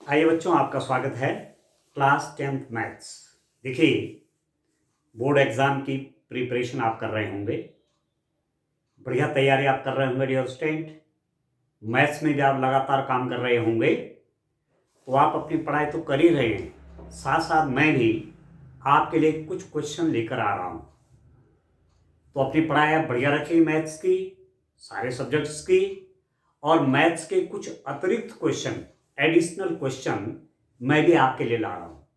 आइए बच्चों, आपका स्वागत है क्लास 10th मैथ्स। देखिए, बोर्ड एग्जाम की प्रिपरेशन आप कर रहे होंगे, बढ़िया तैयारी आप कर रहे होंगे डियर स्टूडेंट। मैथ्स में भी आप लगातार काम कर रहे होंगे, तो आप अपनी पढ़ाई तो कर ही रहे हैं, साथ साथ मैं भी आपके लिए कुछ क्वेश्चन लेकर आ रहा हूँ। तो अपनी पढ़ाई आप बढ़िया रखिए, मैथ्स की, सारे सब्जेक्ट्स की, और मैथ्स के कुछ अतिरिक्त क्वेश्चन, एडिशनल क्वेश्चन मैं भी आपके लिए ला रहा हूँ।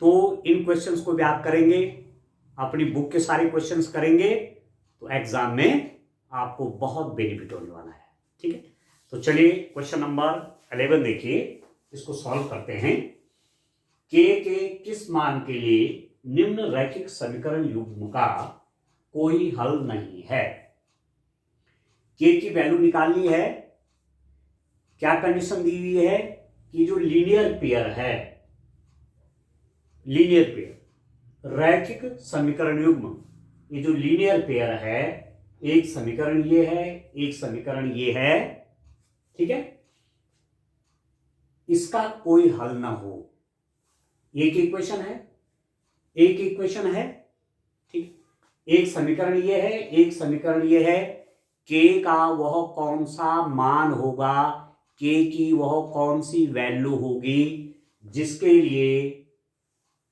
तो इन क्वेश्चंस को भी आप करेंगे, अपनी बुक के सारे क्वेश्चंस करेंगे, तो एग्जाम में आपको बहुत बेनिफिट होने वाला है। ठीक है, तो चलिए क्वेश्चन नंबर 11 देखिए, इसको सॉल्व करते हैं। के किस मान के लिए निम्न रैखिक समीकरण युग्म का कोई हल नहीं है। के की वैल्यू निकालनी है। क्या कंडीशन दी हुई है कि जो लीनियर पेयर है, लीनियर पेयर रैखिक समीकरण युग्म, ये जो लीनियर पेयर है, एक समीकरण ये है, एक समीकरण ये है, ठीक है, इसका कोई हल ना हो। एक इक्वेशन है, एक इक्वेशन है, ठीक, एक समीकरण ये है, एक समीकरण ये है। के का वह कौन सा मान होगा, के की वह कौन सी वैल्यू होगी जिसके लिए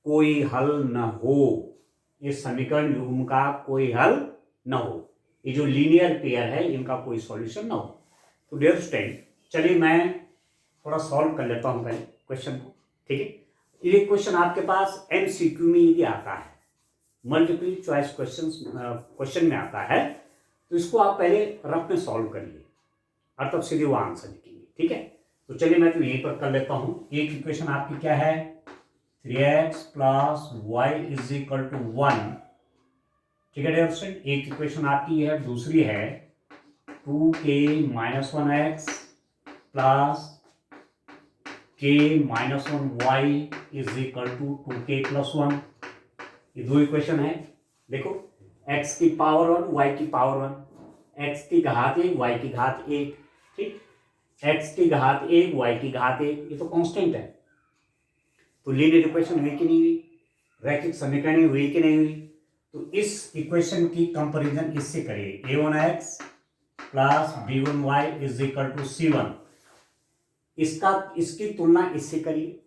कोई हल न हो, इस समीकरण युग्म का कोई हल न हो, ये जो लीनियर पेयर है इनका कोई सॉल्यूशन न हो। तो डियर स्टूडेंट, चलिए मैं थोड़ा सॉल्व कर लेता हूं पहले क्वेश्चन को। ठीक है, ये क्वेश्चन आपके पास एमसीक्यू में यदि आता है, मल्टीपल चॉइस क्वेश्चन में आता है, तो इसको आप पहले रफ में सॉल्व करिए और तब सीधे वो आंसर लिखेंगे। ठीक है, तो चलिए मैं तो यहीं पर कर लेता हूं। एक इक्वेशन आपकी क्या है, 3x plus y is equal to 1। ठीक है डियर स्टूडेंट, एक इक्वेशन आपकी है। दूसरी है 2k minus 1x plus k minus 1y is equal to 2k plus 1। ये दो इक्वेशन है। देखो, x की पावर 1, y की पावर 1, x की घात 1, y की घात 1, ठीक, x की घात 1, y की घात 1, ये तो कांस्टेंट है। तो लीनियर इक्वेशन हुई कि नहीं हुई, रैखिक समीकरण हुई कि नहीं हुई। तो इस इक्वेशन की कंपैरिजन इससे करिए, a1x plus b1y is equal to c1, इसकी तुलना इससे करिए,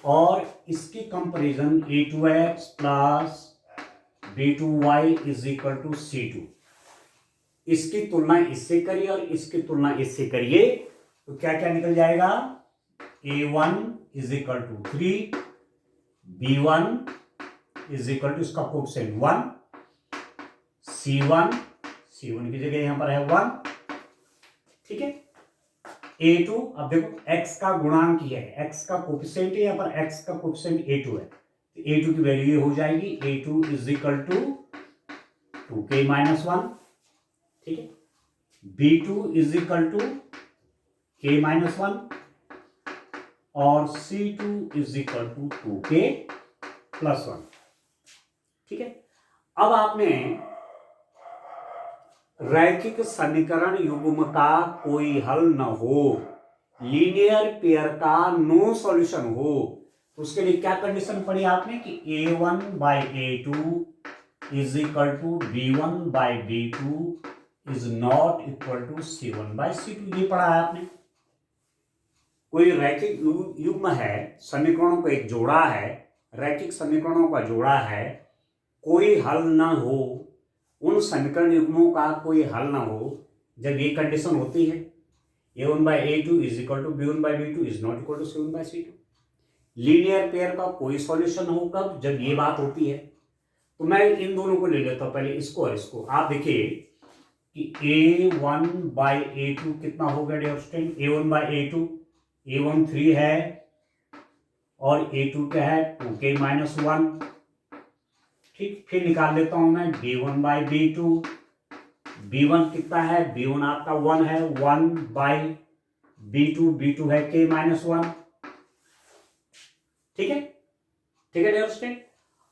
और इसकी comparison a2x plus b2y is equal to c2, इसकी तुलना इससे करिए और इसकी तुलना इससे करिए, तो क्या क्या निकल जाएगा, a1 is equal to 3, b1 is equal to इसका कोएफिशिएंट 1, c1 की जगह यहां पर है 1, ठीक है। a2, अब देखो x का गुणांक ही है, x का कोएफिशिएंट है, यहां पर x का कोएफिशिएंट a2 है, तो a2 की वैल्यू ये हो जाएगी, a2 is equal to 2k minus 1, ठीक है। b2 is equal to k minus 1 और c2 is equal to 2k plus 1, ठीक है। अब आपने रैखिक समीकरण युग्म का कोई हल न हो, लीनियर पेयर का नो सॉल्यूशन हो, तो उसके लिए क्या कंडीशन पढ़ी आपने कि a1 by a2 is equal to b1 by b2 is not equal to c1 by c2, ये पढ़ा है आपने। कोई रैखिक युग्म है, समीकरणों का एक जोड़ा है, रैखिक समीकरणों का जोड़ा है, कोई हल ना हो, उन समीकरण युग्मों का कोई हल ना हो, जब ये कंडीशन होती है, a1 by a2 is equal to b1 by b2 is not equal to c1 by c2। Linear pair का कोई सॉल्यूशन हो कब, जब ये बात होती है। तो मैं इन दोनों को ले लेता हूं, पहले इसको और इसको। आप देखिए कि a1 बाई a2 कितना हो गया dear student, a1 by a2, a1 3 है और a2 क्या है 2k माइनस 1, ठीक। फिर निकाल लेता हूं मैं b1 बाई b2, b1 कितना है, b1 आपका 1 है, 1 बाई b2 है k माइनस 1, ठीक है, ठीक है डियर स्टूडेंट।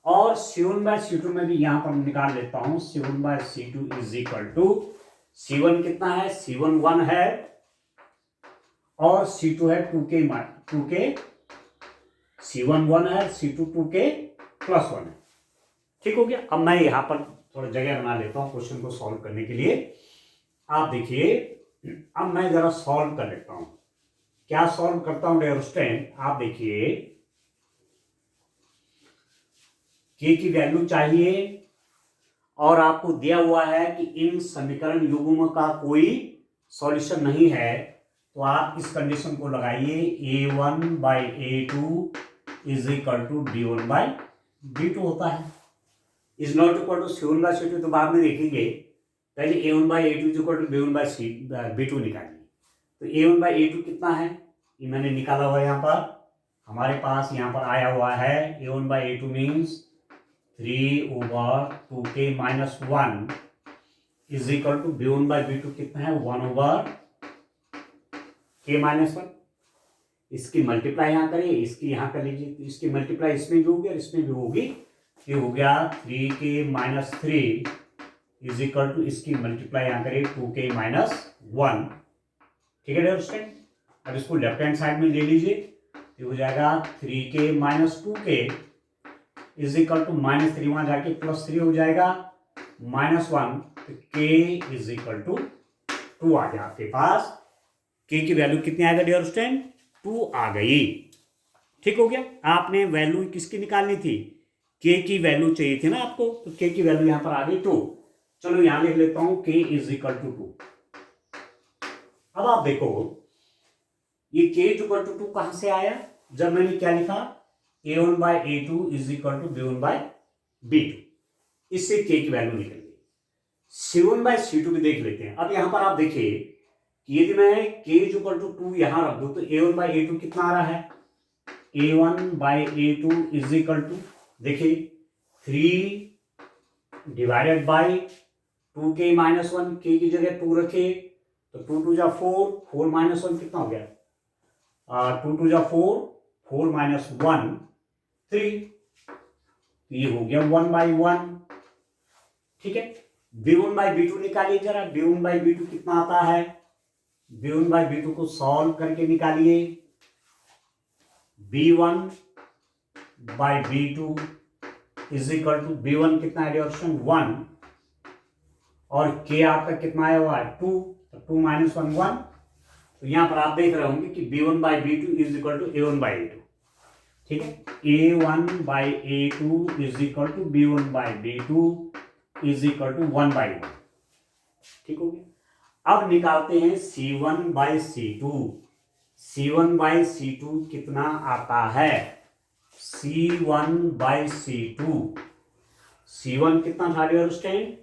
और c1 बाई c2 में भी यहां पर निकाल लेता हूं, c1 by c2 is equal to, c1 कितना है, c1 1 है और C2 है 2k C1 1 है, C2 2k + 1 है। ठीक हो गया। अब मैं यहां पर थोड़ा जगह बना लेता हूं क्वेश्चन को सॉल्व करने के लिए। आप देखिए, अब मैं जरा सॉल्व कर लेता हूं। क्या सॉल्व करता हूं डियर स्टूडेंट, आप देखिए, k की वैल्यू चाहिए और आपको दिया हुआ है कि इन समीकरण युग्म का कोई सॉल्यूशन नहीं है, तो आप इस कंडीशन को लगाइए a1/a2 is equal to b1/b2 होता है। Is not equal to c1/c2 तो बाद में देखेंगे, पहले a1/a2 is equal to b1/b2 निकालिए। तो a1/a2 कितना है, ये मैंने निकाला हुआ है। यहाँ पर हमारे पास यहाँ पर आया हुआ है a1/a2 means 3/2k - 1 is equal to b1/b2 कितना है 1/k - 1। इसकी मल्टीप्लाई यहाँ करिए, इसकी यहाँ कर लीजिए, इसकी मल्टीप्लाई इसमें भी होगी और इसमें भी होगी। ये हो गया 3k - 3 इज इक्वल टू, इसकी मल्टीप्लाई यहाँ करिए 2k - 1। ठीक है डियर स्टूडेंट। अब इसको लेफ्ट हैंड साइड में ले लीजिए, ये हो जाएगा 3k - 2k is equal to -3 वहां जाके +3 हो जाएगा -1, तो k इज इक्वल टू 2 आ गया आपके पास। k की वैल्यू कितनी आएगा डियर स्टूडेंट, 2 आ गई। ठीक हो गया। आपने वैल्यू किसकी निकालनी थी, k की वैल्यू चाहिए थी ना आपको, तो k की वैल्यू यहां पर आ गई 2। चलो यहां लिख लेता हूं k इज इक्वल टू 2। अब आप देखो ये k इज इक्वल टू 2 कहां से आया, जब मैंने क्या लिखा a1/a2 is equal to b1/b2, इससे k की वैल्यू निकल गई। c1/c2 भी देख लेते हैं। अब यहां पर आप देखिए कि यदि मैं k इज इक्वल टू 2 यहां रख दूं तो a1/a2 कितना आ रहा है, a1/a2 इज इक्वल टू, देखिए 3 डिवाइडेड बाई 2k - 1, k की जगह 2 रखे तो 2 2 जा 4, 4 - 1 कितना हो गया, 2 2 जा 4, 4 - 1 3, ये हो गया 1/1। ठीक है। b1/b2 निकालिए जरा, b1/b2 कितना आता है, b1/b2 को सॉल्व करके निकालिए। b1/b2 is equal to, b1 कितना है ऑप्शन 1 और k आपका कितना आया हुआ है 2, तो 2 - 1 1। तो यहां पर आप देख रहे होंगे कि b1/b2 is equal to a1/a2। ठीक है, a1/a2 is equal to b1/b2 is equal to 1/1। ठीक हो गया। अब निकालते हैं c1/c2। c1/c2 कितना आता है, c1/c2, c1 कितना था डियर स्टूडेंट,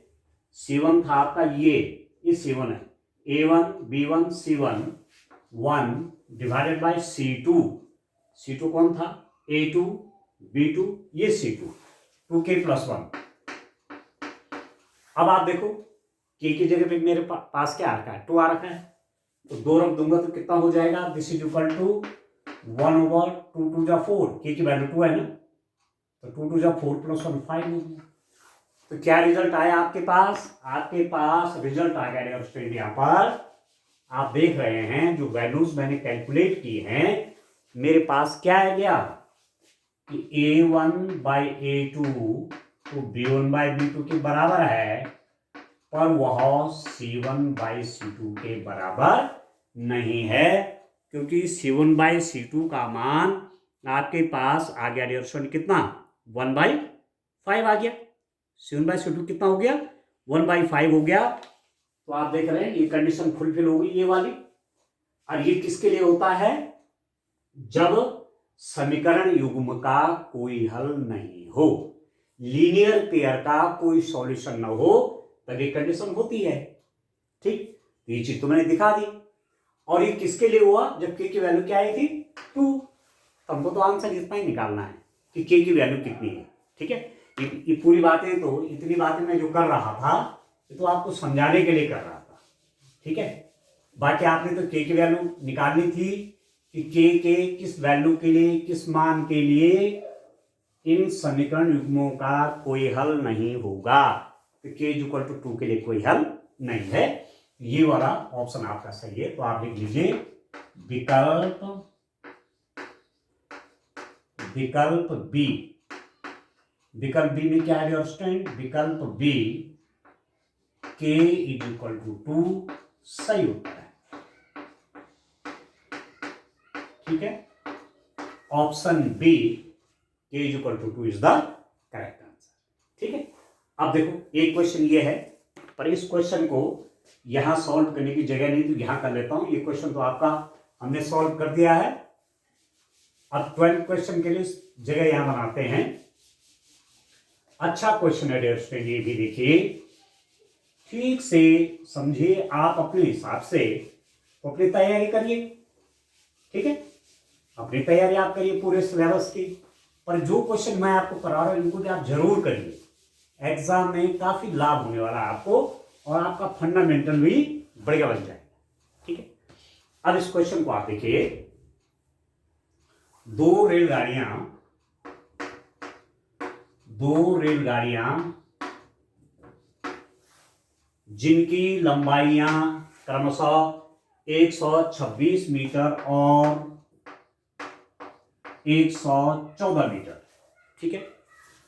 c1 था आपका ये c1 है, a1 b1 c1 1 divided by c2, c2 कौन था a2 b2, ये c2 2k + 1। अब आप देखो k की जगह पे मेरे पास क्या आ रखा है, 2 आ रखा है, तो 2 रख दूंगा तो कितना हो जाएगा, दिस इज इक्वल टू 1/2 2 जा 4, k की वैल्यू 2 है ना, तो 2 2 जा 4 + 1 5 हो गया। तो क्या रिजल्ट आया आपके पास, आपके पास रिजल्ट आ गया स्टूडेंट। यहां पर आप देख रहे हैं जो वैल्यूज मैंने कैलकुलेट की हैं, मेरे पास क्या आ गया कि a1/a2 तो b1/b2 के बराबर है, पर वह c1/c2 के बराबर नहीं है, क्योंकि c1/c2 का मान आपके पास आ गया डियर स्टूडेंट कितना 1/5 आ गया। c1/c2 कितना हो गया 1/5 हो गया। तो आप देख रहे हैं ये कंडीशन फुलफिल होगी ये वाली। और ये किसके लिए होता है, जब समीकरण युग्म का कोई हल नहीं हो, लीनियर पेयर का कोई सॉल्यूशन ना हो, तब ये कंडीशन होती है। ठीक, ये चीज तो मैंने दिखा दी। और ये किसके लिए हुआ, जब k की वैल्यू क्या आई थी 2, हमको तो आंसर इतना ही निकालना है कि k की वैल्यू कितनी है। ठीक है, ये पूरी बातें, तो इतनी बातें मैं जो कर रहा था ये तो आपको समझाने के लिए कर रहा था। ठीक है, बाकी आपने तो k की वैल्यू निकालनी थी कि k के किस वैल्यू के लिए, किस मान के लिए इन समीकरण युग्मों का कोई हल नहीं होगा, तो k = 2 के लिए कोई हल नहीं है। ये वाला ऑप्शन आपका सही है, तो आप लिख लीजिए विकल्प विकल्प बी, विकल्प बी में क्या है डियर स्टूडेंट, विकल्प B k is equal to 2 सही उत्तर है। ठीक है, option B k is equal to 2 is the correct answer. ठीक है, अब देखो एक क्वेश्चन ये है, पर इस क्वेश्चन को यहां सॉल्व करने की जगह नहीं तो यहां कर लेता हूं। ये क्वेश्चन तो आपका हमने सॉल्व कर दिया है। अब 12 क्वेश्चन के लिए जगह यहां बनाते हैं। अच्छा क्वेश्चन है डियर स्टूडेंट, ये भी देखिए, ठीक से समझिए, आप अपने हिसाब से अपनी तैयारी करिए। ठीक है, अपनी तैयारी आप करिए पूरे सिलेबस की, पर जो क्वेश्चन मैं आपको करा रहा हूं इनको भी आप जरूर करिए। एग्जाम में काफी लाभ होने वाला है आपको और आपका फंडामेंटल भी बढ़िया बन जाएगा। ठीक है, अब इस क्वेश्चन को आप देखिए, दो रेलगाड़ियां जिनकी लंबाइयां क्रमशः 126 मीटर और 114 मीटर, ठीक है,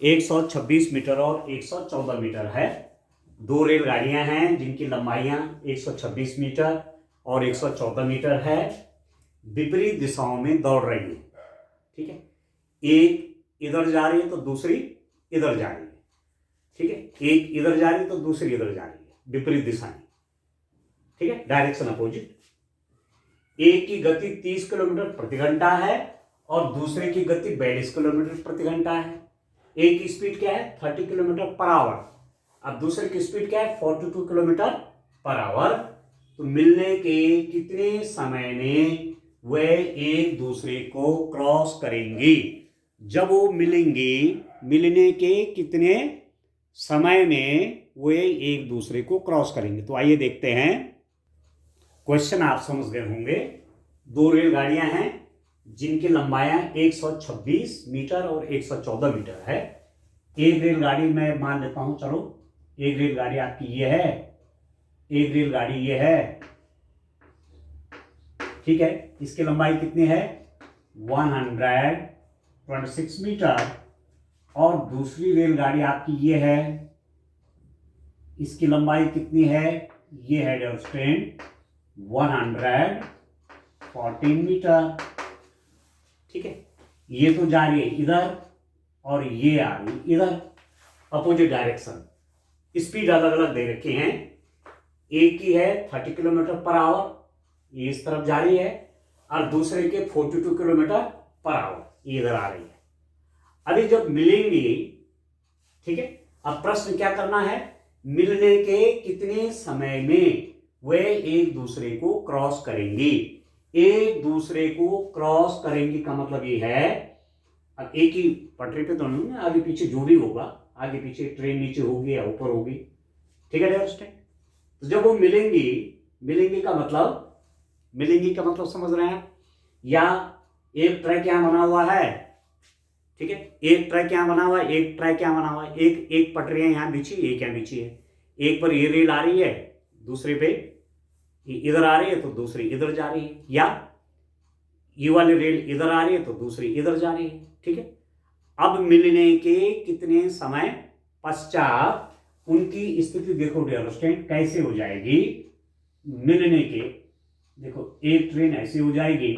126 मीटर और 114 मीटर है। दो रेलगाड़ियां हैं जिनकी लंबाइयां 126 मीटर और 114 मीटर है, विपरीत दिशाओं में दौड़ रही है। ठीक है, एक इधर जा रही है तो दूसरी इधर जा रही है। ठीक है, एक इधर जा रही है तो दूसरी इधर जा रही है, विपरीत दिशा में। ठीक है, डायरेक्शन अपोजिट। एक की गति 30 किलोमीटर प्रति घंटा है और दूसरे की गति 42 किलोमीटर प्रति घंटा है। एक की स्पीड क्या है 30 किलोमीटर पर आवर, अब दूसरे की स्पीड क्या है 42 किलोमीटर पर आवर। तो मिलने के कितने समय में वे एक दूसरे को क्रॉस करेंगी? जब वो मिलेंगी, मिलने के कितने समय में वे एक दूसरे को क्रॉस करेंगे? तो आइए देखते हैं, क्वेश्चन आप समझ गए होंगे। दो रेलगाड़ियां हैं जिनकी लंबाइयां 126 मीटर और 114 मीटर है। एक रेलगाड़ी मैं मान लेता हूं, चलो एक रेलगाड़ी आपकी ये है, एक रेलगाड़ी ये है। ठीक है, इसकी लंबाई कितनी है 126 मीटर और दूसरी रेलगाड़ी आपकी ये है, इसकी लंबाई कितनी है, ये है डियर स्टूडेंट 114 मीटर। ठीक है, ये तो जा रही है इधर और ये आ रही है इधर, अपोजिट डायरेक्शन। स्पीड अलग अलग दे रखे हैं, एक की है 30 किलोमीटर पर आवर, ये इस तरफ जा रही है, और दूसरे के 42 किलोमीटर पर आवर, ये इधर आ रही है। अभी जब मिलेंगी, ठीक है, अब प्रश्न क्या करना है, मिलने के कितने समय में वे एक दूसरे को क्रॉस करेंगी? एक दूसरे को क्रॉस करेंगी का मतलब ये है, अब एक ही पटरी पे तो नहीं, आगे पीछे जो भी होगा, आगे पीछे ट्रेन नीचे होगी या ऊपर होगी। ठीक है डियर स्टूडेंट, तो जब वो मिलेंगी, मिलेंगी का मतलब, मिलेंगी का मतलब समझ रहे हैं आप? या एक ट्रैक यहां बना हुआ है, ठीक है, एक ट्रैक यहां बना हुआ है, एक ट्रैक यहां बना हुआ है, एक पटरियां यहां बिछी, एक यहां बिछी है। एक पर ये रेल आ रही है, दूसरे पे इधर आ रही है तो दूसरी इधर जा रही है, या ये वाली रेल इधर आ रही है तो दूसरी इधर जा रही है। ठीक है, अब मिलने के कितने समय पश्चात उनकी स्थिति देखो डियर स्टूडेंट कैसे हो जाएगी। मिलने के, देखो एक ट्रेन ऐसी हो जाएगी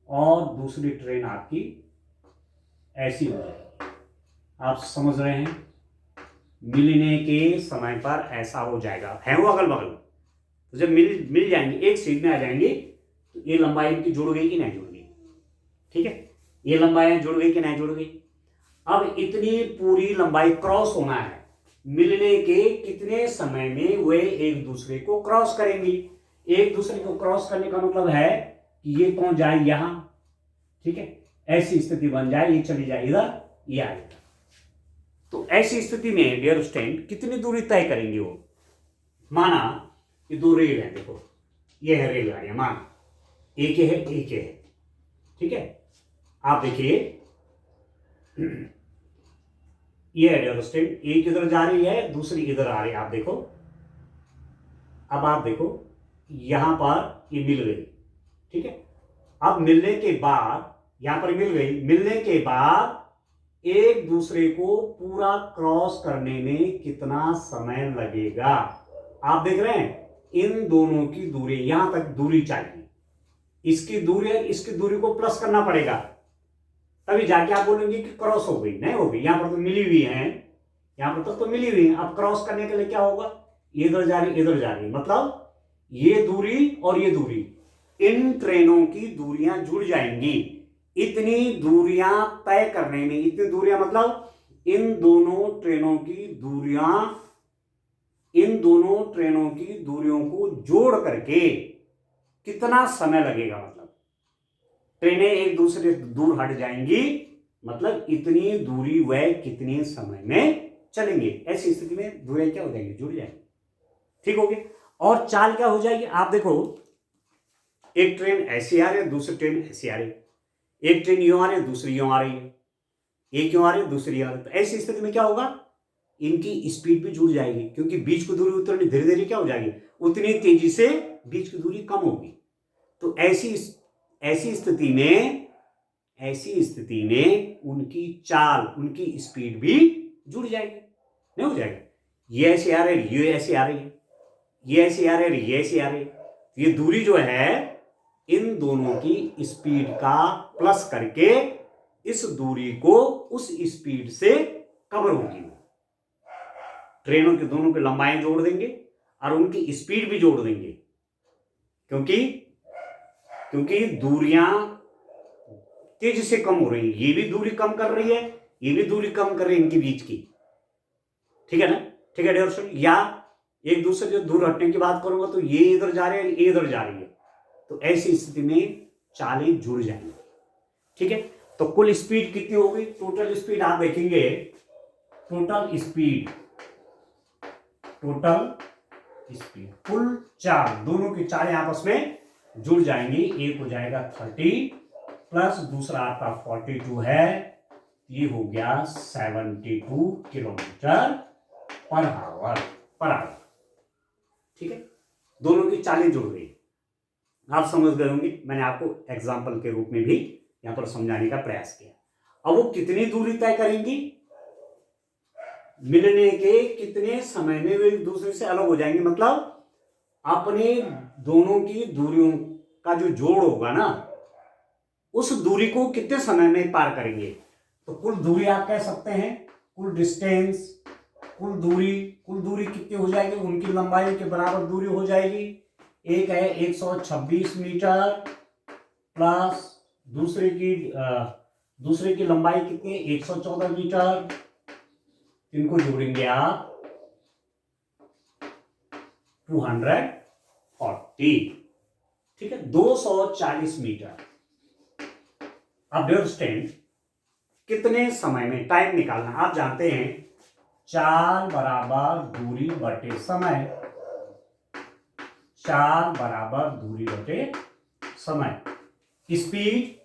और दूसरी ट्रेन आपकी ऐसी हो जाएगी, आप समझ रहे हैं? मिलने के समय पर ऐसा हो जाएगा, है वो अगल बगल, तो जब मिल जाएंगे, एक सीट में आ जाएंगे, तो ये लंबाई इनकी जुड़ गई कि नहीं जुड़ गई? ठीक है, ये लंबाई जुड़ गई कि नहीं जुड़ गई? अब इतनी पूरी लंबाई क्रॉस होना है, मिलने के कितने समय में वे एक दूसरे को क्रॉस करेंगी? एक दूसरे को क्रॉस करने का मतलब है कि ये पहुंच जाए यहां, ठीक है, ऐसी स्थिति बन जाए, ये चली जाए इधर, ये आ जाए। तो ऐसी स्थिति में डियर स्टूडेंट कितनी दूरी तय करेंगे वो? माना ये दो रेल है, देखो ये है रेलगाड़ियां, माना एक है एक है, ठीक है, आप देखिए ये है डियर स्टूडेंट, एक इधर जा रही है दूसरी इधर आ रही है, आप देखो, अब आप देखो यहां पर ये मिल गई, ठीक है। अब मिलने के बाद यहां पर मिल गई, मिलने के बाद एक दूसरे को पूरा क्रॉस करने में कितना समय लगेगा। आप देख रहे हैं इन दोनों की दूरी, यहां तक दूरी चाहिए, इसकी दूरी इसकी दूरी को प्लस करना पड़ेगा, तभी जाके आप बोलेंगे कि क्रॉस हो गई। नहीं होगी, यहां पर तो मिली हुई है, यहां पर तो मिली हुई है। अब क्रॉस करने के लिए क्या होगा, इधर जा रही इधर जा रही, मतलब ये दूरी और ये दूरी, इन ट्रेनों की दूरियां जुड़ जाएंगी। इतनी दूरियां तय करने में, इतनी दूरियां मतलब इन दोनों ट्रेनों की दूरियां, इन दोनों ट्रेनों की दूरियों को जोड़ करके कितना समय लगेगा, मतलब ट्रेनें एक दूसरे से दूर हट जाएंगी, मतलब इतनी दूरी वह कितने समय में चलेंगे। ऐसी स्थिति में दूरियां क्या हो जाएंगी, जुड़ जाएंगी। ठीक हो गया। और चाल क्या हो जाएगी, आप देखो एक ट्रेन ऐसी आ रही है, दूसरी ट्रेन ऐसी आ रही है, एक ट्रेन यूं आ रही है, दूसरी यूं आ रही है, एक यूं आ रही है, दूसरी आ रही है। तो ऐसी स्थिति में क्या होगा, इनकी स्पीड भी जुड़ जाएगी, क्योंकि बीच की दूरी उतनी धीरे धीरे क्या हो जाएगी, उतनी तेजी से बीच की दूरी कम होगी। तो ऐसी स्थिति में उनकी चाल, उनकी स्पीड भी जुड़ जाएगी, नहीं हो जाएगा। ये ऐसे आ रही है, ये ऐसे आ रही है, ये ऐसे आ रही है, ये ऐसे आ रही है। ये दूरी जो है इन दोनों की स्पीड का प्लस करके इस दूरी को उस स्पीड से कवर होगी। ट्रेनों की दोनों की लंबाई जोड़ देंगे और उनकी स्पीड भी जोड़ देंगे, क्योंकि दूरियां तेजी से कम हो रही है। ये भी दूरी कम कर रही है, ये भी दूरी कम कर रही है इनके बीच की। ठीक है ना, ठीक है डियर स्टूडेंट। या एक दूसरे से दूर हटने की बात करूंगा तो ये इधर जा रहे हैं, ये इधर जा रही है, तो ऐसी स्थिति में चालें जुड़ जाएंगी। ठीक है, तो कुल स्पीड कितनी होगी, टोटल स्पीड आप देखेंगे, टोटल स्पीड कुल चाल, दोनों की चालें आपस में जुड़ जाएंगी। एक हो जाएगा 30 प्लस दूसरा आपका 42 है, ये हो गया 72 किलोमीटर पर आवर। ठीक है, दोनों की चालें जुड़ गई। आप समझ गए होंगे, मैंने आपको एग्जाम्पल के रूप में भी यहां पर समझाने का प्रयास किया। अब वो कितनी दूरी तय करेंगी, मिलने के कितने समय में वे एक दूसरे से अलग हो जाएंगे, मतलब अपने दोनों की दूरियों का जो जोड़ होगा ना, उस दूरी को कितने समय में पार करेंगे। तो कुल दूरी आप कह सकते हैं, कुल डिस्टेंस, कुल दूरी कितनी हो जाएगी, उनकी लंबाई के बराबर दूरी हो जाएगी। एक है 126 मीटर प्लस दूसरे की लंबाई कितनी है, 114 मीटर। इनको जोड़ेंगे आप 240। ठीक है, 240 मीटर। अब डियर स्टूडेंट, कितने समय में टाइम निकालना, आप जानते हैं चाल बराबर दूरी बटे समय, चाल बराबर दूरी बटे समय। Speed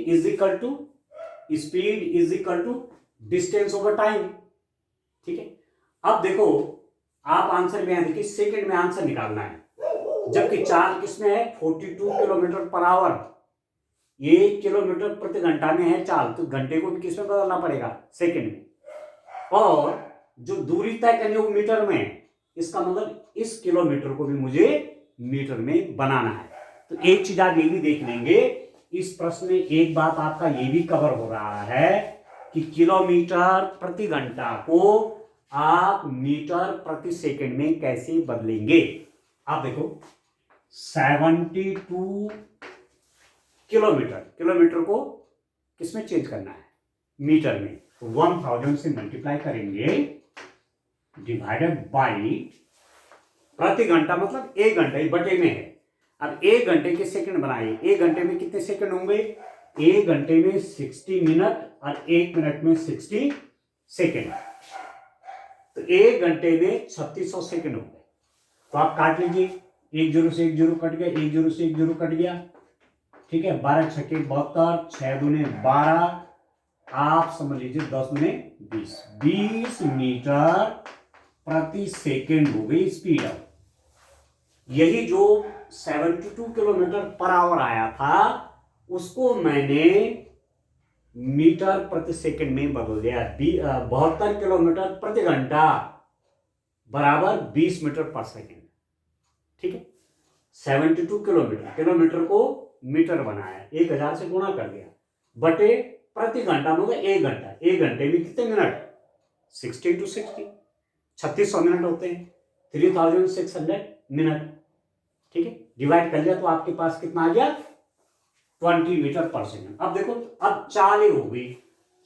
is equal to distance over time. ठीक है, अब देखो आप आंसर में देखिए, सेकंड में आंसर निकालना है, जबकि चाल किसमें है, 42 किलोमीटर पर आवर, 1 किलोमीटर प्रति घंटा में है चाल, तो घंटे को भी किसमें बदलना पड़ेगा, सेकंड में। और जो दूरी तय करनी हो मीटर में, इसका मतलब इस किलोमीटर को भी मुझे मीटर में बनाना है। तो एक चीज आप ये भी देख लेंगे, इस प्रश्न में एक बात आपका ये भी कवर हो रहा है कि किलोमीटर प्रति घंटा को आप मीटर प्रति सेकंड में कैसे बदलेंगे। आप देखो 72 किलोमीटर को किसमें चेंज करना है, मीटर में। तो 1000 से मल्टीप्लाई करेंगे, डिवाइडेड बाई प्रति घंटा, मतलब 1 घंटा, बटे में है। अब 1 घंटे के सेकंड बनाइए, 1 घंटे में कितने सेकंड होंगे, 1 घंटे में 60 मिनट और 1 मिनट में 60 सेकंड, तो 1 घंटे में 3600 सेकंड हो गए। तो आप काट लीजिए, 1 जीरो से 1 जीरो कट गया, 1 जीरो से 1 जीरो कट गया। ठीक है, 12 छक्के 72, 6 दूने 12, आप समझ लीजिए 10 दूने 20 मीटर प्रति सेकंड हो गई स्पीड। अब यही जो 72 किलोमीटर पर आवर आया था उसको मैंने मीटर प्रति सेकंड में बदल दिया। 72 किलोमीटर प्रति घंटा बराबर 20 मीटर पर सेकंड। ठीक है, 72 किलोमीटर, किलोमीटर को मीटर बनाया, 1000 से गुणा कर दिया, बटे प्रति घंटा मतलब 1 घंटा। 1 घंटे में कितने मिनट? 60 × 60, 3600 मिनट होते हैं, 3600 मिनट। ठीक है, डिवाइड कर लिया तो आपके पास कितना आ गया? 20 मीटर पर सेकंड। अब देखो, अब चाल ही हो गई,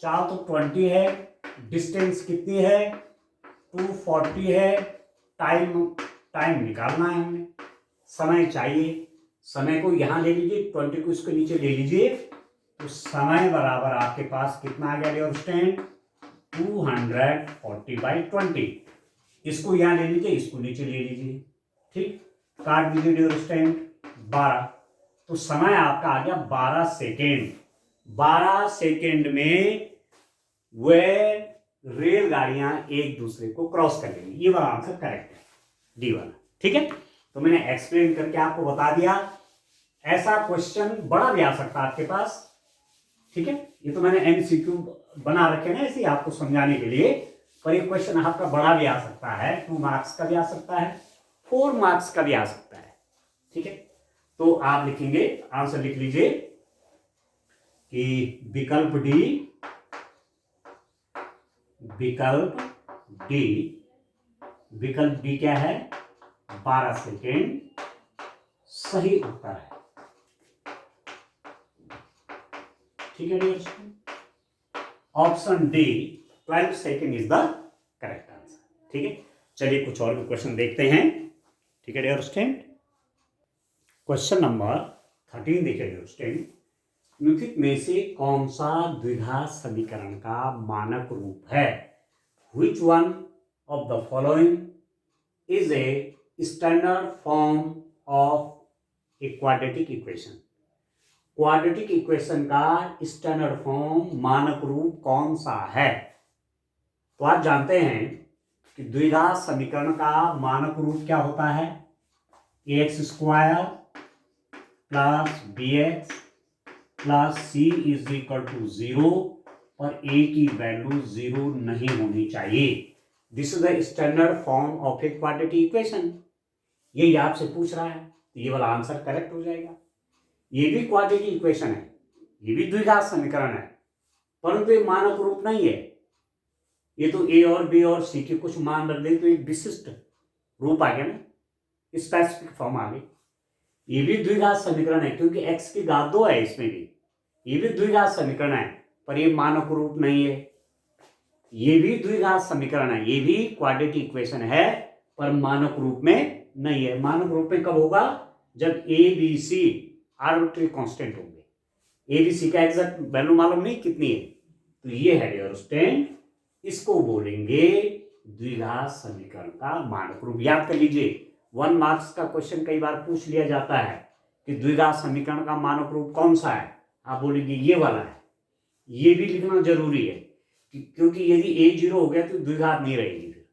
चाल तो 20 है, डिस्टेंस कितनी है? 240 है, टाइम निकालना है हमें, समय चाहिए। समय को यहां ले लीजिए, 20 को इसके नीचे ले लीजिए, तो समय बराबर आपके पास कितना आ गया डियर स्टूडेंट? 240/20। इसको यहां ले लीजिए, इसको नीचे ले लीजिए। ठीक, काट दीजिए डियर स्टूडेंट, 12, तो समय आपका आ गया 12 सेकेंड। 12 सेकेंड में वह रेलगाड़ियां एक दूसरे को क्रॉस कर लेंगी। ये वाला आंसर करेक्ट है, डी वाला। ठीक है, तो मैंने एक्सप्लेन करके आपको बता दिया। ऐसा क्वेश्चन बड़ा भी आ सकता है आपके पास। ठीक है, ये तो मैंने एमसीक्यू बना रखे ना ऐसे आपको समझाने के लिए, पर ये क्वेश्चन आपका बड़ा भी आ सकता है, 2 मार्क्स का भी आ सकता है, 4 मार्क्स का भी आ सकता है। ठीक है, तो आप लिखेंगे, आंसर लिख लीजिए कि विकल्प डी क्या है? 12 सेकेंड सही उत्तर है। ठीक है dear, option D 12 second is the correct answer. ठीक है, चलिए कुछ और भी क्वेश्चन देखते हैं। ठीक है डियर स्टूडेंट, क्वेश्चन नंबर 13 देखिए डियर स्टूडेंट, निम्नलिखित में से कौन सा द्विघात समीकरण का मानक रूप है? Which one of the following is a standard form of a quadratic equation? Quadratic equation का स्टैंडर्ड फॉर्म, मानक रूप कौन सा है? तो आप जानते हैं कि द्विघात समीकरण का मानक रूप क्या होता है? ax² plus bx plus c is equal to 0, और a की वैल्यू 0 नहीं होनी चाहिए। This is the standard form of a quadratic equation. ये आपसे पूछ रहा है, तो ये वाला आंसर करेक्ट हो जाएगा। ये भी क्वाड्रेटिक इक्वेशन है, ये भी द्विघात समीकरण है, परंतु ये मानक रूप नहीं है। ये तो a और b और c के कुछ मान रख दे तो एक विशिष्ट रूप आ गया ना, स्पेसिफिक फॉर्म आ गई। ये भी द्विघात समीकरण है क्योंकि x की घात 2 है इसमें भी। ये भी द्विघात समीकरण है, पर ये मानक रूप नहीं है। ये भी द्विघात समीकरण है, ये भी क्वाड्रेटिक इक्वेशन है, पर मानक रूप में नहीं है। मानक रूप में कब होगा? जब a b c arbitrary constant होंगे। a b c का एग्जैक्ट वैल्यू मालूम नहीं कितनी है, तो ये है डियर स्टूडेंट, इसको बोलेंगे द्विघात समीकरण का मानक रूप। याद कर लीजिए, 1 मार्क्स का क्वेश्चन कई बार पूछ लिया जाता है कि द्विघात समीकरण का मानक रूप कौन सा है? आप बोलेंगे ये वाला है। ये भी लिखना जरूरी है क्योंकि यदि a 0 हो गया तो द्विघात नहीं रहेगी। फिर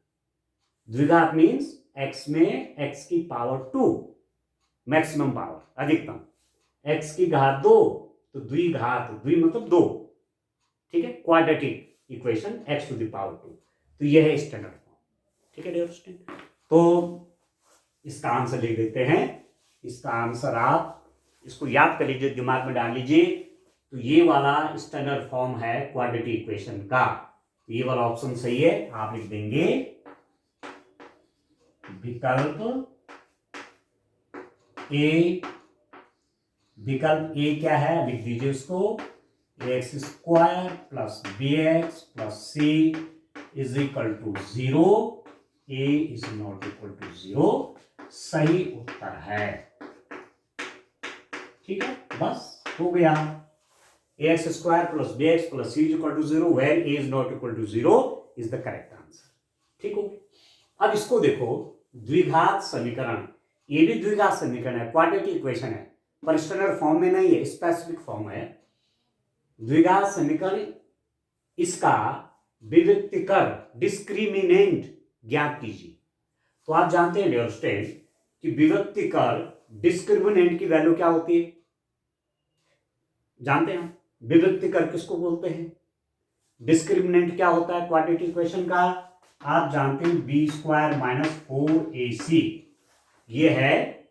द्विघात मीन्स x में x की पावर 2, मैक्सिमम पावर, अधिकतम, x की घात 2, तो द्विघात, द्वि मतलब 2। ठीक है, quadratic equation x to the power 2, तो यह है स्टैंडर्ड फॉर्म। ठीक है डियर स्टूडेंट, तो इसका आंसर लिख देते हैं। इसका आंसर आप इसको याद कर लीजिए, दिमाग में डाल लीजिए, तो ये वाला स्टैंडर्ड फॉर्म है क्वाड्रेटिक इक्वेशन का, तो ये वाला ऑप्शन सही है। आप लिख देंगे विकल्प ए क्या है? लिख दीजिए उसको, ax² plus bx plus c is equal to 0, a is not equal to 0 सही उत्तर है। ठीक है, बस हो गया। ax² plus bx plus c is equal to 0 where a is not equal to 0 is the correct answer. ठीक हो, अब इसको देखो, द्विघात समीकरण, ये भी द्विघात समीकरण है, क्वाड्रेटिक इक्वेशन है, पर स्टैंडर्ड फॉर्म में नहीं है, स्पेसिफिक फॉर्म है। द्विघात समीकरण, इसका विविक्तीकर, डिस्क्रिमिनेंट ज्ञात कीजिए। तो आप जानते हैं डियर स्टूडेंट कि विभक्तिकर डिस्क्रिमिनेंट की वैल्यू क्या होती है? जानते हैं विभक्तिकर किसको बोलते हैं? डिस्क्रिमिनेंट क्या होता है क्वाड्रेटिक इक्वेशन का? आप जानते हैं बी स्क्वायर माइनस 4ac, ये है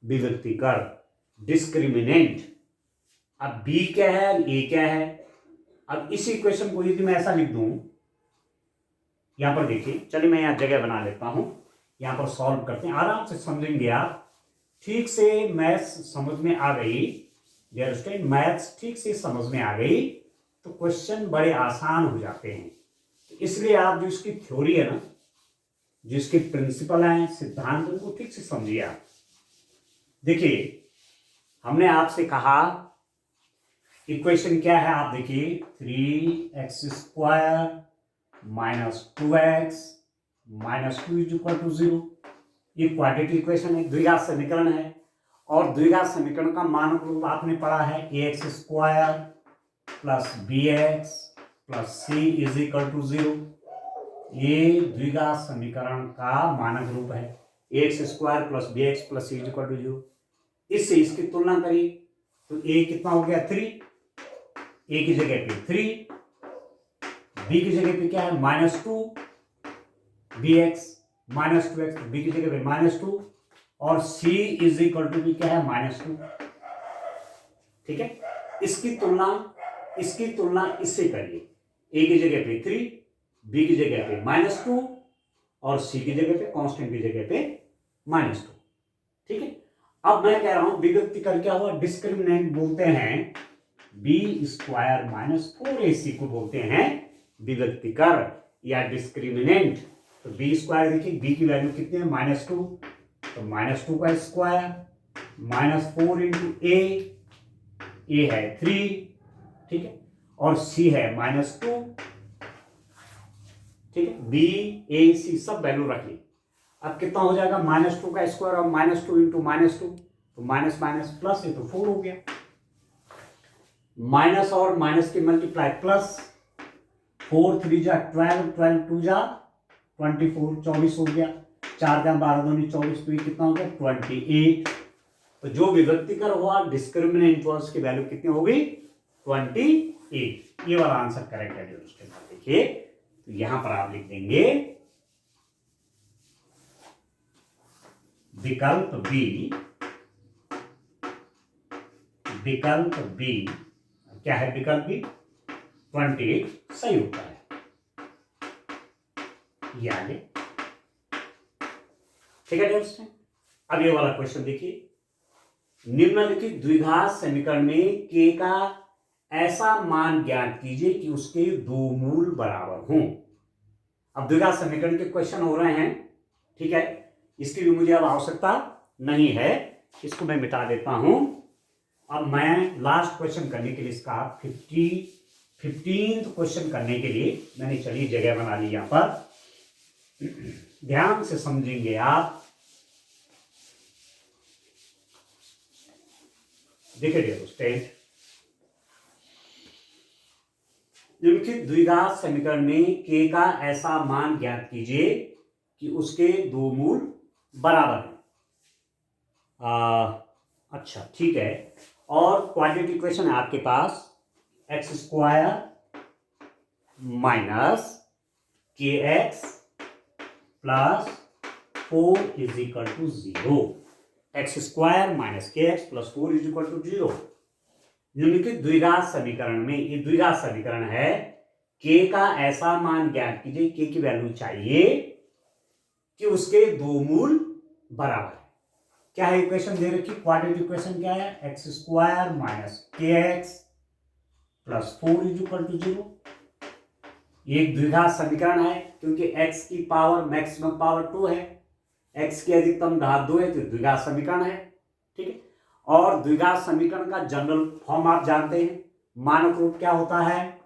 विभक्तिकर डिस्क्रिमिनेंट। अब बी क्या है, ए क्या है? अब इस इक्वेशन को यदि मैं ऐसा लिख दूं, यहां पर देखिए, चलिए मैं यहां जगह बना लेता हूं, यहां पर सॉल्व करते हैं, आराम से समझेंगे आप। ठीक से मैथ्स समझ में आ गई, डियर स्टूडेंट, मैथ्स ठीक से समझ में आ गई तो क्वेश्चन बड़े आसान हो जाते हैं। तो इसलिए आप जो इसकी थ्योरी है ना, जो इसके प्रिंसिपल हैं, सिद्धांत, उनको ठीक से समझिए आप। देखिए, हमने आपसे कहा इक्वेशन क्या है, आप देखिए 3x² minus 2x minus 2 is equal to 0। ये क्वाड्रेटिक इक्वेशन है, द्विघात समीकरण है, और द्विघात समीकरण का मानक रूप आपने पढ़ा है ax² plus bx plus c is equal to 0। ये द्विघात समीकरण का मानक रूप है, ax² plus bx plus c is equal to 0। इससे इसकी तुलना करिए तो a कितना हो गया 3, a की जगह पे 3, b की जगह पे क्या है -2 bx माइनस 2x, b की जगह पे -2, और c इज इक्वल टू भी क्या है -2। ठीक है, इसकी तुलना इससे करिए, a की जगह पे 3, b की जगह पे -2 और c की जगह पे कांस्टेंट की जगह पे -2। ठीक है, अब मैं कह रहा हूं विभक्तिकर क्या हुआ, डिस्क्रिमिनेंट बोलते हैं, b² माइनस 4ac को बोलते हैं विभक्तिकर या डिस्क्रिमिनेंट। तो b² देखिए, b की वैल्यू कितनी है -2, तो -2 का स्क्वायर -4 इंटू a है 3, ठीक है, और c है -2, ठीक है, b a c सब वैल्यू रख ली। अब कितना हो जाएगा -2 का स्क्वायर और -2 इंटू -2, तो माइनस माइनस प्लस, ये तो 4 हो गया, माइनस और माइनस की मल्टीप्लाई प्लस, 4 3 जा 12, 12 2 जा 24, 24 हो गया, 4 जा 12 दूनी 24, तो ये कितना हो गया 28। तो जो विभक्तिकर हुआ डिस्क्रिमिनेंट हुआ उसकी वैल्यू कितनी हो गई 28। ये वाला आंसर करेक्ट है। उसके बाद देखिए, तो यहां पर आप लिख देंगे विकल्प बी क्या है, विकल्प बी 28 सही होता है। ये आगे ठीक है दोस्तों। अब ये वाला क्वेश्चन देखिए, निम्नलिखित द्विघात समीकरण में k का ऐसा मान ज्ञात कीजिए कि उसके दो मूल बराबर हों। अब द्विघात समीकरण के क्वेश्चन हो रहे हैं, ठीक है, इसकी भी मुझे अब आवश्यकता नहीं है, इसको मैं मिटा देता हूं। अब मैं लास्ट क्वेश्चन करने के लिए इसका 15th क्वेश्चन करने के लिए मैंने चलिए जगह बना ली यहां पर, ध्यान से समझेंगे आप। देखिए दोस्तों, निम्नलिखित द्विघात समीकरण में k का ऐसा मान ज्ञात कीजिए कि उसके दो मूल बराबर हैं। अच्छा ठीक है, और क्वाड्रेटिक इक्वेशन है आपके पास x² minus kx plus 4 is equal to 0, x² minus kx plus 4 is equal to 0। निम्नलिखित द्विघात समीकरण में, ये द्विघात समीकरण है, k का ऐसा मान ज्ञात कीजिए, k की वैल्यू चाहिए कि उसके दो मूल बराबर है। क्या है इक्वेशन दे रखी, क्वाड्रेटिक इक्वेशन क्या है, x² minus kx plus 4 is equal to 0। ये एक द्विघात समीकरण है क्योंकि x की पावर मैक्सिमम पावर 2 है, x की अधिकतम घात 2 है, तो द्विघात समीकरण है। ठीक है, और द्विघात समीकरण का जनरल फॉर्म आप जानते हैं, मानक रूप क्या होता है,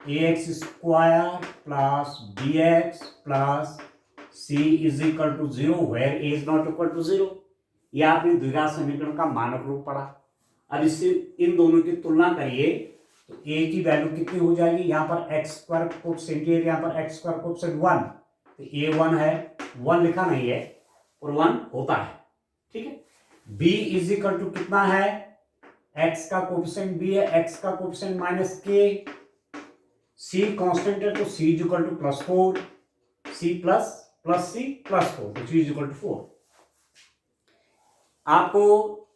ax² plus bx plus c is equal to 0 where a is not equal to 0। यह आपने द्विघात समीकरण का मानक रूप पढ़ा। अब इससे इन दोनों की तुलना करिए तो a की वैल्यू कितनी हो जाएगी, यहाँ पर x² कोफिशिएंट, यहाँ पर x² कोफिशिएंट 1, तो a 1 है, 1 लिखा नहीं है, और 1 होता है, ठीक है। b इज इक्वल टू कितना है, x का कोफिशिएंट b है, x का coefficient minus k, c constant है तो c is equal to +4, c plus c +4 तो c इज इक्वल टू 4। आपको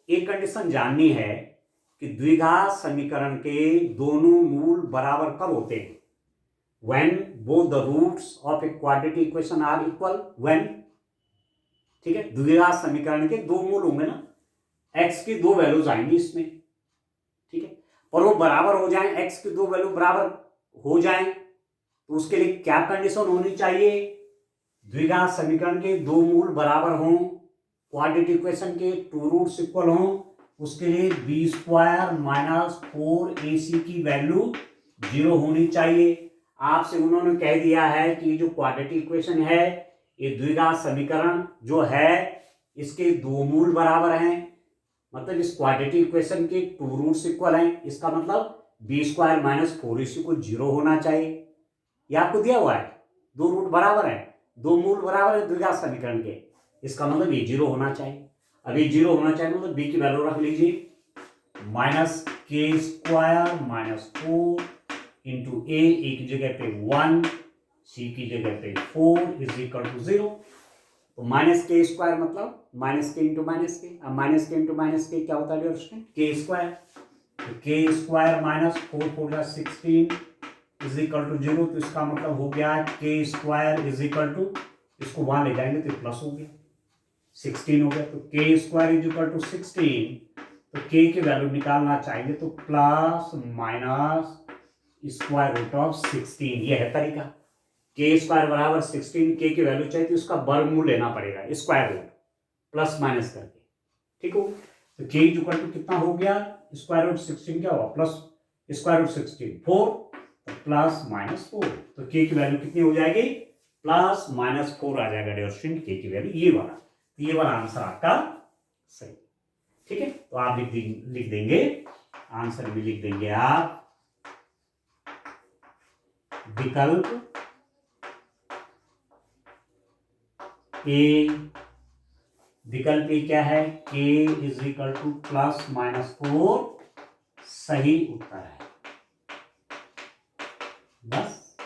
एक कंडीशन जाननी है कि द्विघात समीकरण के दोनों मूल बराबर कब होते हैं, when both the roots of a quadratic equation are equal, when, ठीक है। द्विघात समीकरण के दो मूल होंगे ना, x की दो वैल्यूज आएंगी इसमें, ठीक है, और वो बराबर हो जाएं, x की दो वैल्यू बराबर हो जाएं, तो उसके लिए क्या कंडीशन होनी चाहिए, द्विघात समीकरण के दो मूल बराबर हों, क्वाड्रेटिक इक्वेशन के टू रूट्स इक्वल हों, उसके लिए b² - 4ac की वैल्यू 0 होनी चाहिए। आपसे उन्होंने कह दिया है कि जो क्वाड्रेटिक इक्वेशन है, ये द्विघात समीकरण जो है इसके दो मूल बराबर हैं, मतलब इस क्वाड्रेटिक इक्वेशन के टू रूट्स इक्वल हैं, इसका मतलब b² - 4ac को 0 होना चाहिए। ये आपको दिया हुआ है, दो रूट बराबर है, दो मूल बराबर है द्विघात समीकरण के, इसका मतलब ये 0 होना चाहिए। अभी 0 होना चाहिए मतलब b की वैल्यू रख लीजिए, -k² - 4 इंटू ए की जगह पे 1, सी की जगह पे 4 इज इक्वल टू 0। तो -k² मतलब -k इंटू -k, अब -k इंटू -k क्या होता है k², तो k² -4 4 16 इज इक्वल टू 0, तो इसका मतलब हो गया k² इज इक्वल टू, इसको वहां ले जाएंगे तो प्लस हो गया 16 हो गया, तो k² इज इक्वल टू 16, तो k की वैल्यू निकालना चाहेंगे तो plus minus square root of 16, ये है तरीका। k² बराबर 16, k की वैल्यू चाहिए तो उसका वर्गमूल लेना पड़ेगा, स्क्वायर रूट प्लस माइनस करके, ठीक हो। तो k इक्वल टू कितना हो गया, स्क्वायर रूट 16 क्या हुआ, प्लस स्क्वायर रूट 16 4, तो प्लस माइनस 4, तो k की वैल्यू कितनी हो जाएगी, प्लस माइनस 4 आ जाएगा डियर स्टूडेंट, k की वैल्यू ये वाला, तो ये वाला आंसर आपका सही, ठीक है। तो आप लिख देंगे आंसर में, लिख देंगे आप विकल्प ए, विकल्प ए क्या है, k इज इक्वल टू +-4 सही उत्तर है, बस,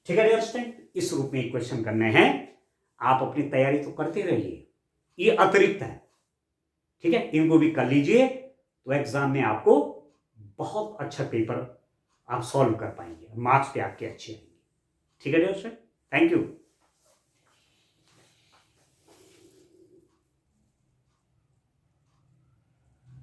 ठीक है डियर स्टूडेंट। इस रूप में क्वेश्चन करने हैं, आप अपनी तैयारी तो करते रहिए, ये अतिरिक्त है, ठीक है, इनको भी कर लीजिए, तो एग्जाम में आपको बहुत अच्छा पेपर आप सॉल्व कर पाएंगे, मार्क्स पे आपके अच्छे आएंगे, ठीक है डियर स्टूडेंट, थैंक यू।